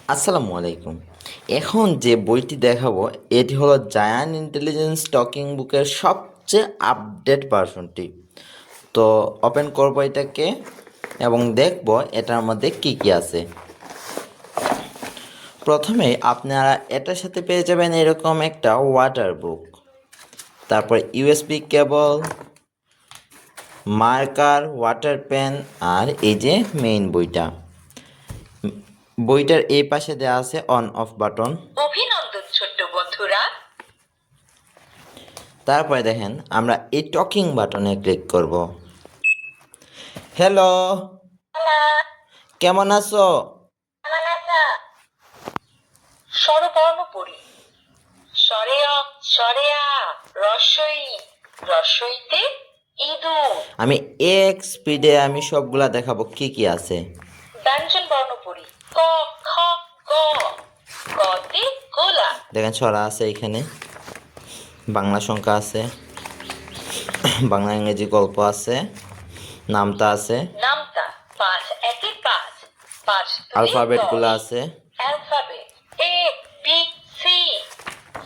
আসসালামু আলাইকুম। এখন যে বইটি দেখাবো এটি হলো জায়ান্ট ইন্টেলিজেন্স টকিং বুকের সবচেয়ে আপডেট ভার্সনটি। তো ওপেন করবো এটাকে এবং দেখব এটার মধ্যে কি কি আছে। প্রথমে আপনারা এটার সাথে পেয়ে যাবেন এরকম একটা ওয়াটার বুক, তারপর USB cable, marker, water pen আর এই যে মেইন বইটা। বইটার এই পাশে দেওয়া আছে অন অফ বাটন। অভিনন্দন ছোট্ট বন্ধুরা। তারপরে দেখেন আমরা এই টকিং বাটনে ক্লিক করব। হ্যালো, কেমন আছো? স্বরবর্ণ পড়ি। সরেয়া সরেয়া, রসই রসইতে ইঁদুর। আমি এক স্পিডে আমি সবগুলা দেখাবো কি কি আছে। ব্যঞ্জন বর্ণ পড়ি। ক খ গ, গতে গোলা। দেখেন ছড়া আছে এখানে, বাংলা সংখ্যা আছে, বাংলা ইংরেজি গল্প আছে, নামতা আছে, নামতা ৫ একে ৫, ৫ আলফাবেট গুলো আছে। Alphabet A B C,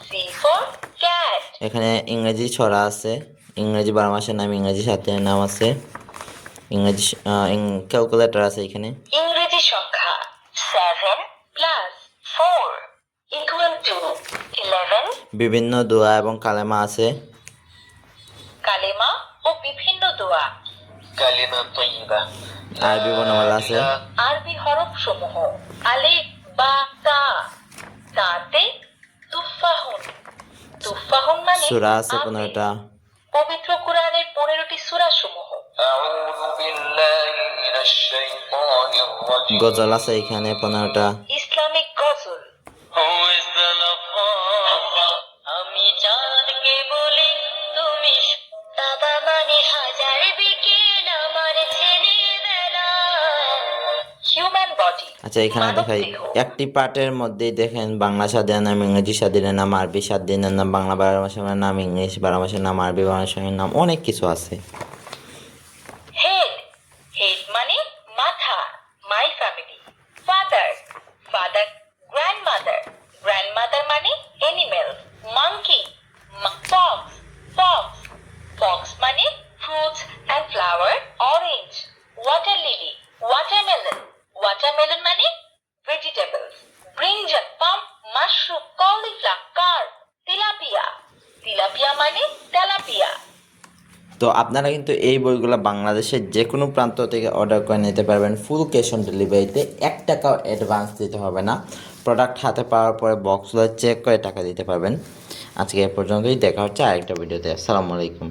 C for cat. এখানে ইংরেজি ছড়া আছে, ইংরেজি 12 মাসের নাম, ইংরেজি 7 দিনের নাম আছে, ইংরেজি ক্যালকুলেটর আছে এখানে। ইংরেজি সংখ্যা 7 প্লাস 4 ইকুয়াল টু 11। বিভিন্ন দোয়া এবং কালেমা আছে। কালেমা ও বিভিন্ন দোয়া। কালিমা তয়্যিবা। আরবি বর্ণমালা আছে। আরবি হরফ সমূহ আলিফ বা তা। তাতে তুফাহুন। তুফাহুন মানে সূরা আছে আপেল। 15টা। পবিত্র কোরআনের 15টি সূরা সমূহ। আউযু বিল্লাহি মিনাশ শাইতানির রাজিম। গজল আছে এখানে 15টা। ইসলামিক গজল। আমি চাঁদকে বলি তুমি বাবা মানে হাজার বিকেল আমার ছেলেবেলা। Human body. আচ্ছা এখানে দেখাই একটি পার্টের মধ্যেই দেখেন বাংলা 7 দিনের নাম, ইংরেজি 7 দিনের নাম, আরবি 7 দিনের নাম, বাংলা 12 মাসের নাম, ইংলিশ 12 মাসের নাম, আরবি 12 মাসের নাম, অনেক কিছু আছে। হেড। হেড মানে মাথা। My family. Father. Father grandmother. Grandmother মানে animal. Monkey. Fox. Fox. Fox মানে fruits and flower. Orange. Water lily. Watermelon. Watermelon মানে vegetables. Brinjal, palm, mushroom, cauliflower, carp, tilapia. Tilapia মানে তেলাপিয়া। তো আপনারা কিন্তু এই বইগুলো বাংলাদেশের যে কোনো প্রান্ত থেকে অর্ডার করে নিতে পারবেন ফুল ক্যাশ অন ডেলিভারিতে। 1 টাকাও অ্যাডভান্স দিতে হবে না। প্রোডাক্ট হাতে পাওয়ার পরে বক্সগুলো চেক করে টাকা দিতে পারবেন। আজকে এ পর্যন্তই, দেখা হচ্ছে আরেকটা ভিডিওতে। আসসালামু আলাইকুম।